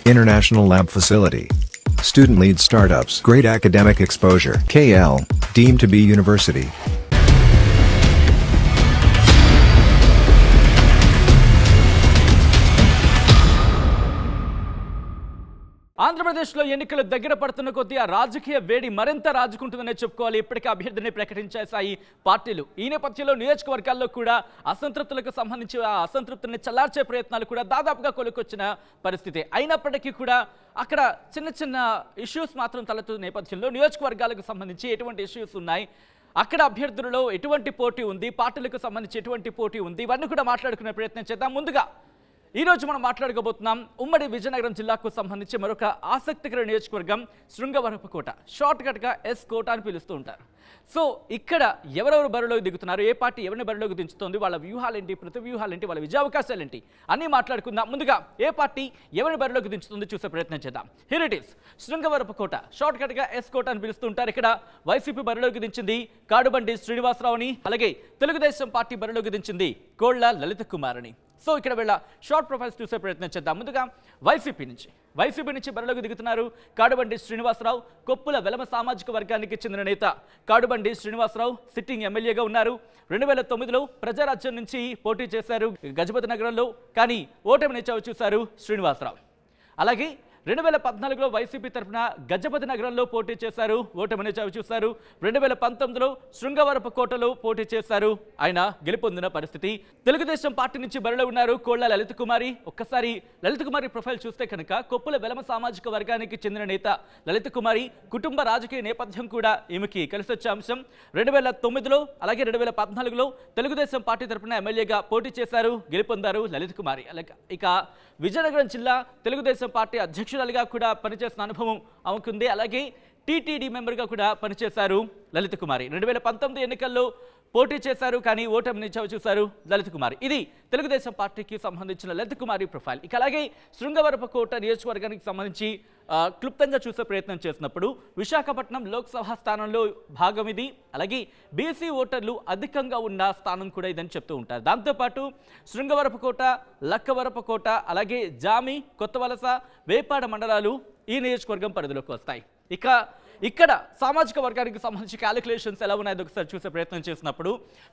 International lab facility. Student-led startups. Great academic exposure. KL, deemed to be university. ఆంధ్రప్రదేశ్లో ఎన్నికలు దగ్గర పడుతున్న కొద్దీ ఆ రాజకీయ వేడి మరింత రాజుకుంటుందనే చెప్పుకోవాలి. ఇప్పటికే అభ్యర్థిని ప్రకటించేశాయి పార్టీలు. ఈ నేపథ్యంలో నియోజకవర్గాల్లో కూడా అసంతృప్తులకు సంబంధించి ఆ అసంతృప్తిని చల్లార్చే ప్రయత్నాలు కూడా దాదాపుగా కొలుకొచ్చిన పరిస్థితి. అయినప్పటికీ కూడా అక్కడ చిన్న చిన్న ఇష్యూస్ మాత్రం తలెత్తున్న నేపథ్యంలో నియోజకవర్గాలకు సంబంధించి ఎటువంటి ఇష్యూస్ ఉన్నాయి, అక్కడ అభ్యర్థులలో ఎటువంటి పోటీ ఉంది, పార్టీలకు సంబంధించి ఎటువంటి పోటీ ఉంది, ఇవన్నీ కూడా మాట్లాడుకునే ప్రయత్నం చేద్దాం. ముందుగా ఈరోజు మనం మాట్లాడుకోబోతున్నాం ఉమ్మడి విజయనగరం జిల్లాకు సంబంధించి మరొక ఆసక్తికర నియోజకవర్గం శృంగవరపుకోట. షార్ట్కట్గా ఎస్ కోట అని పిలుస్తూ ఉంటారు. సో ఇక్కడ ఎవరెవరు బరిలోకి దిగుతున్నారు, ఏ పార్టీ ఎవరిని బరిలోకి దించుతోంది, వాళ్ళ వ్యూహాలేంటి, ప్రతి వ్యూహాలేంటి, వాళ్ళ విజయావకాశాలేంటి అన్నీ మాట్లాడుకుందాం. ముందుగా ఏ పార్టీ ఎవరిని బరిలోకి దించుతుంది చూసే ప్రయత్నం చేద్దాం. హియర్ ఇట్ ఈస్ శృంగవరపుకోట, షార్ట్కట్గా ఎస్ కోట అని పిలుస్తూ ఉంటారు. ఇక్కడ వైసీపీ బరిలోకి దించింది కాడుబండి శ్రీనివాసరావుని, అలాగే తెలుగుదేశం పార్టీ బరిలోకి దించింది కోళ్ల లలిత కుమార్ని. సో ఇక్కడ వీళ్ళ షార్ట్ ప్రొఫైల్స్ చూసే ప్రయత్నం చేద్దాం. ముందుగా వైసీపీ నుంచి బరిలోకి దిగుతున్నారు కాడుబండి శ్రీనివాసరావు. కొప్పుల వెలమ సామాజిక వర్గానికి చెందిన నేత కాడుబండి శ్రీనివాసరావు సిట్టింగ్ ఎమ్మెల్యేగా ఉన్నారు. 2009లో ప్రజారాజ్యం నుంచి పోటీ చేశారు గజపతి నగరంలో, కానీ ఓటమిని చవిచూశారు శ్రీనివాసరావు. అలాగే 2014లో వైసీపీ తరఫున గజపతి నగరంలో పోటీ చేశారు, ఓటమిని చవిచూశారు. 2019లో శృంగవరపుకోటలో పోటీ చేశారు, ఆయన గెలుపొందిన పరిస్థితి. తెలుగుదేశం పార్టీ నుంచి బరిలో ఉన్నారు కోళ్ల లలిత కుమారి. ఒక్కసారి లలిత కుమారి ప్రొఫైల్ చూస్తే కనుక కొప్పుల వెలమ సామాజిక వర్గానికి చెందిన నేత లలిత కుమారి. కుటుంబ రాజకీయ నేపథ్యం కూడా ఈమెకి కలిసొచ్చే అంశం. 2009లో అలాగే 2014లో తెలుగుదేశం పార్టీ తరఫున ఎమ్మెల్యేగా పోటీ చేశారు, గెలుపొందారు లలిత కుమారి. ఇక విజయనగరం జిల్లా తెలుగుదేశం పార్టీ అధ్యక్షురాలిగా కూడా పనిచేసిన అనుభవం ఆమెకుంది. అలాగే టీటీడీ మెంబర్గా కూడా పనిచేశారు లలిత కుమారి. 2019 ఎన్నికల్లో పోటీ చేశారు, కానీ ఓటమిని చవిచూశారు లలిత కుమారి. ఇది తెలుగుదేశం పార్టీకి సంబంధించిన లలిత కుమారి ప్రొఫైల్. ఇక అలాగే శృంగవరపుకోట నియోజకవర్గానికి సంబంధించి క్లుప్తంగా చూసే ప్రయత్నం చేసినప్పుడు విశాఖపట్నం లోక్సభ స్థానంలో భాగం ఇది. అలాగే బీసీ ఓటర్లు అధికంగా ఉన్న స్థానం కూడా ఇదని చెప్తూ ఉంటారు. దాంతోపాటు శృంగవరపుకోట, లక్కవరపుకోట, అలాగే జామి, కొత్తవలస, వేపాడ మండలాలు ఈ నియోజకవర్గం పరిధిలోకి వస్తాయి. ఇక ఇక్కడ సామాజిక వర్గానికి సంబంధించి క్యాలిక్యులేషన్స్ ఎలా ఉన్నాయో ఒకసారి చూసే ప్రయత్నం చేసినప్పుడు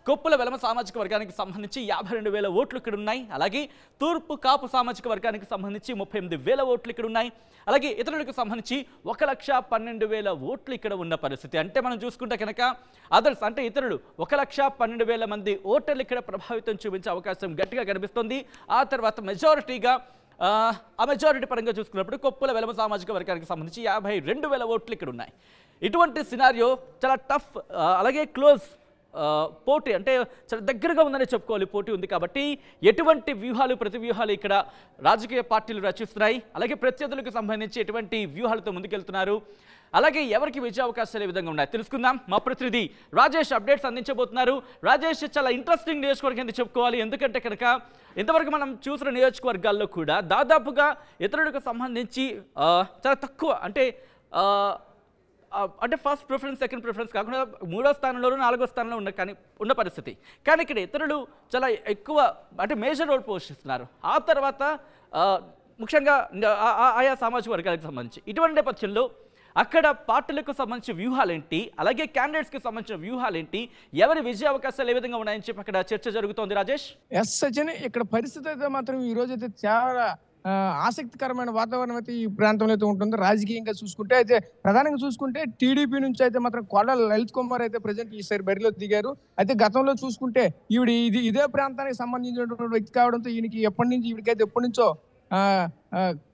కొప్పుల వెలమ సామాజిక వర్గానికి సంబంధించి 52,000 ఓట్లు ఇక్కడ ఉన్నాయి. అలాగే తూర్పు కాపు సామాజిక వర్గానికి సంబంధించి 38,000 ఓట్లు ఇక్కడ ఉన్నాయి. అలాగే ఇతరులకు సంబంధించి 1,12,000 ఓట్లు ఇక్కడ ఉన్న పరిస్థితి. అంటే మనం చూసుకుంటే కనుక అదర్స్ అంటే ఇతరులు 1,12,000 మంది ఓటర్లు ఇక్కడ ప్రభావితం చూపించే అవకాశం గట్టిగా కనిపిస్తుంది. ఆ తర్వాత మెజారిటీగా ఆ మెజారిటీ పరంగా చూసుకున్నప్పుడు కొప్పుల వెలమ సామాజిక వర్గానికి సంబంధించి 52,000 ఓట్లు ఇక్కడ ఉన్నాయి. ఇటువంటి సినారియో చాలా టఫ్, అలాగే క్లోజ్ పోటీ, అంటే చాలా దగ్గరగా ఉందని చెప్పుకోవాలి. పోటీ ఉంది కాబట్టి ఎటువంటి వ్యూహాలు, ప్రతి వ్యూహాలు ఇక్కడ రాజకీయ పార్టీలు రచిస్తున్నాయి. అలాగే ప్రత్యర్థులకు సంబంధించి ఎటువంటి వ్యూహాలతో ముందుకెళ్తున్నారు, అలాగే ఎవరికి విజయ అవకాశాలు ఏ విధంగా ఉన్నాయి తెలుసుకుందాం. మా ప్రతినిధి రాజేష్ అప్డేట్స్ అందించబోతున్నారు. రాజేష్, చాలా ఇంట్రెస్టింగ్ నియోజకవర్గం అని చెప్పుకోవాలి. ఎందుకంటే కనుక ఇంతవరకు మనం చూసిన నియోజకవర్గాల్లో కూడా దాదాపుగా ఇతరులకు సంబంధించి చాలా తక్కువ, అంటే ఫస్ట్ ప్రిఫరెన్స్, సెకండ్ ప్రిఫరెన్స్ కాకుండా 3వ స్థానంలోనూ 4వ స్థానంలో ఉన్న పరిస్థితి. కానీ ఇక్కడ ఇతరులు చాలా ఎక్కువ, అంటే మేజర్ రోల్ పోషిస్తున్నారు. ఆ తర్వాత ముఖ్యంగా ఆయా సామాజిక వర్గాలకు సంబంధించి ఇటువంటి నేపథ్యంలో అక్కడ పార్టీలకు సంబంధించిన వ్యూహాలేంటి, అలాగే క్యాండిడేట్స్కి సంబంధించిన వ్యూహాలేంటి, ఎవరి విజయ అవకాశాలు ఏ విధంగా ఉన్నాయని చెప్పి అక్కడ చర్చ జరుగుతోంది. రాజేష్, ఎస్ సచిన్, ఇక్కడ పరిస్థితి అయితే మాత్రం ఈ రోజు అయితే చాలా ఆసక్తికరమైన వాతావరణం అయితే ఈ ప్రాంతంలో అయితే ఉంటుంది. రాజకీయంగా చూసుకుంటే అయితే ప్రధానంగా చూసుకుంటే టీడీపీ నుంచి అయితే మాత్రం కోళ్ల లలిత్ కుమార్ అయితే ప్రజెంట్ ఈసారి బరిలో దిగారు. అయితే గతంలో చూసుకుంటే ఇదే ప్రాంతానికి సంబంధించినటువంటి వ్యక్తి కావడంతో ఈవిడికైతే ఎప్పటి నుంచో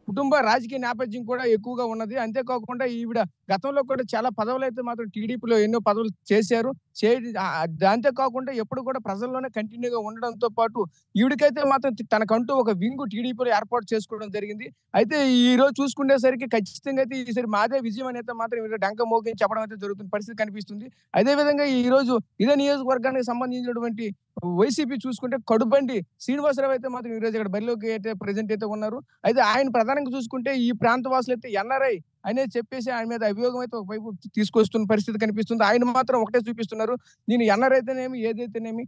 కుటుంబ రాజకీయ నేపథ్యం కూడా ఎక్కువగా ఉన్నది. అంతేకాకుండా ఈవిడ గతంలో కూడా చాలా పదవులు అయితే మాత్రం టీడీపీలో ఎన్నో పదవులు చేశారు. అంతేకాకుండా ఎప్పుడు కూడా ప్రజల్లోనే కంటిన్యూగా ఉండడంతో పాటు ఈవిడికైతే మాత్రం తనకంటూ ఒక వింగు టీడీపీలో ఏర్పాటు చేసుకోవడం జరిగింది. అయితే ఈ రోజు చూసుకునేసరికి ఖచ్చితంగా అయితే ఈసారి మాదే విజయం అనేది మాత్రం ఈవిడ డంక మోగించి చెప్పడం అయితే జరుగుతున్న పరిస్థితి కనిపిస్తుంది. అదేవిధంగా ఈ రోజు ఇదే నియోజకవర్గానికి సంబంధించినటువంటి వైసీపీ చూసుకుంటే కడుబండి శ్రీనివాసరావు అయితే మాత్రం ఈ రోజు ఇక్కడ బరిలోకి అయితే ప్రెజెంట్ అయితే ఉన్నారు. అయితే ఆయన ప్రధానంగా చూసుకుంటే ఈ ప్రాంత వాసులు అయితే ఎన్ఆర్ఐ అనేది చెప్పేసి ఆయన మీద అభియోగం అయితే ఒకవైపు తీసుకొస్తున్న పరిస్థితి కనిపిస్తుంది. ఆయన మాత్రం ఒకటే చూపిస్తున్నారు. నేను ఎన్నరైతేనేమి ఏదైతేనేమి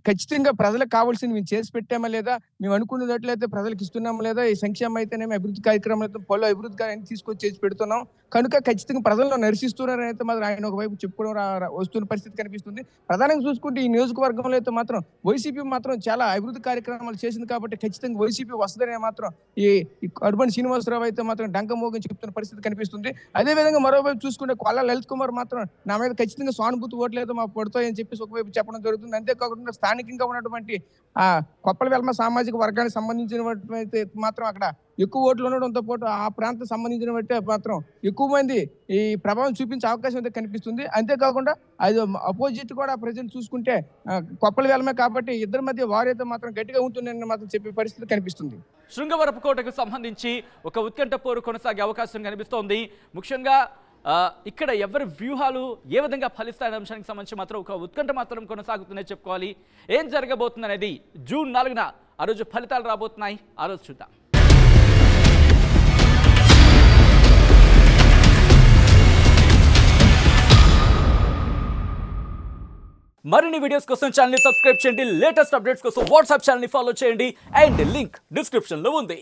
ఖచ్చితంగా ప్రజలకు కావాల్సింది మేము చేసి పెట్టామా లేదా, మేము అనుకున్నట్లయితే ప్రజలకు ఇస్తున్నామా లేదా, ఈ సంక్షేమం అయితేనేమి అభివృద్ధి కార్యక్రమాలు పలు అభివృద్ధి కార్యాన్ని తీసుకొచ్చి చేసి పెడుతున్నాం కనుక ఖచ్చితంగా ప్రజలను నడిపిస్తున్నారని అయితే మాత్రం ఆయన ఒకవైపు చెప్పుకోవడం వస్తున్న పరిస్థితి కనిపిస్తుంది. ప్రధానంగా చూసుకుంటే ఈ నియోజకవర్గంలో అయితే మాత్రం వైసీపీ మాత్రం చాలా అభివృద్ధి కార్యక్రమాలు చేసింది కాబట్టి ఖచ్చితంగా వైసీపీ వస్తుందనే మాత్రం ఈ కడుబడి శ్రీనివాసరావు అయితే మాత్రం డంక మోగని చెప్తున్న పరిస్థితి కనిపిస్తుంది. అదేవిధంగా మరోవైపు చూసుకుంటే కొల్లా లలిత్ కుమార్ మాత్రం నా మీద ఖచ్చితంగా సానుభూతి ఓట్లేదు మాకు పడతాయని చెప్పేసి ఒకవైపు చెప్పడం జరుగుతుంది. అంతేకాకుండా స్థానికంగా ఉన్నటువంటి కొప్పల వెల్మ సామాజిక వర్గానికి సంబంధించినటువంటి మాత్రం అక్కడ ఎక్కువ ఓట్లు ఉండడంతో పాటు ఆ ప్రాంతం సంబంధించిన బట్టి మాత్రం ఎక్కువ మంది ఈ ప్రభావం చూపించే అవకాశం అయితే కనిపిస్తుంది. అంతేకాకుండా అది అపోజిట్ కూడా ప్రజెంట్ చూసుకుంటే కొప్పల వేలమే కాబట్టి ఇద్దరి మధ్య వారైతే మాత్రం గట్టిగా ఉంటుందని మాత్రం చెప్పే పరిస్థితి కనిపిస్తుంది. శృంగవరపుకోటకు సంబంధించి ఒక ఉత్కంఠ పోరు కొనసాగే అవకాశం కనిపిస్తోంది. ముఖ్యంగా ఇక్కడ ఎవరి వ్యూహాలు ఏ విధంగా ఫలిస్తాయనే అంశానికి సంబంధించి మాత్రం ఒక ఉత్కంఠ మాత్రం కొనసాగుతుందని చెప్పుకోవాలి. ఏం జరగబోతుంది అనేది జూన్ 4న ఆ రోజు ఫలితాలు రాబోతున్నాయి. ఆ రోజు చూద్దాం. మరిన్ని వీడియోస్ కోసం ఛానల్ ని సబ్స్క్రైబ్ చేయండి. లేటెస్ట్ అప్డేట్స్ కోసం వాట్సాప్ ఛానల్ ని ఫాలో చేయండి. అండ్ లింక్ డిస్క్రిప్షన్ లో ఉంది.